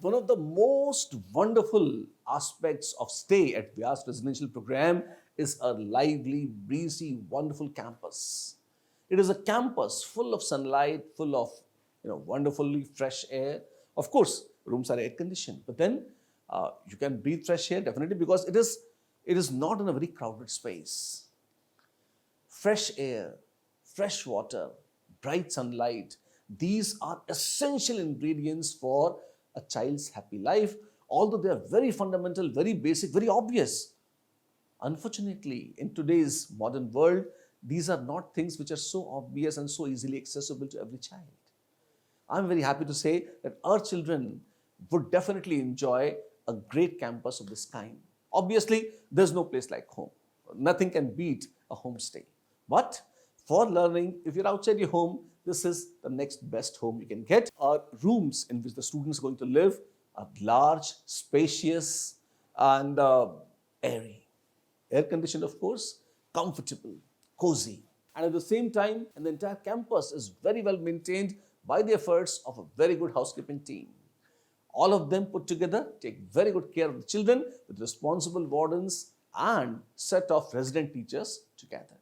One of the most wonderful aspects of stay at VR's residential program is a lively, breezy, wonderful campus. It is a campus full of sunlight, full of wonderfully fresh air. Of course, rooms are air conditioned, but then you can breathe fresh air definitely because it is not in a very crowded space. Fresh air, fresh water, bright sunlight, these are essential ingredients for a child's happy life, although they are very fundamental, very basic, very obvious. Unfortunately, in today's modern world, these are not things which are so obvious and so easily accessible to every child. I'm very happy to say that our children would definitely enjoy a great campus of this kind. Obviously, there's no place like home. Nothing can beat a homestay. But for learning, if you're outside your home, this is the next best home you can get. Our rooms in which the students are going to live are large, spacious, and airy. Air conditioned, of course, comfortable, cozy. And at the same time, the entire campus is very well maintained by the efforts of a very good housekeeping team. All of them put together take very good care of the children with responsible wardens and set of resident teachers together.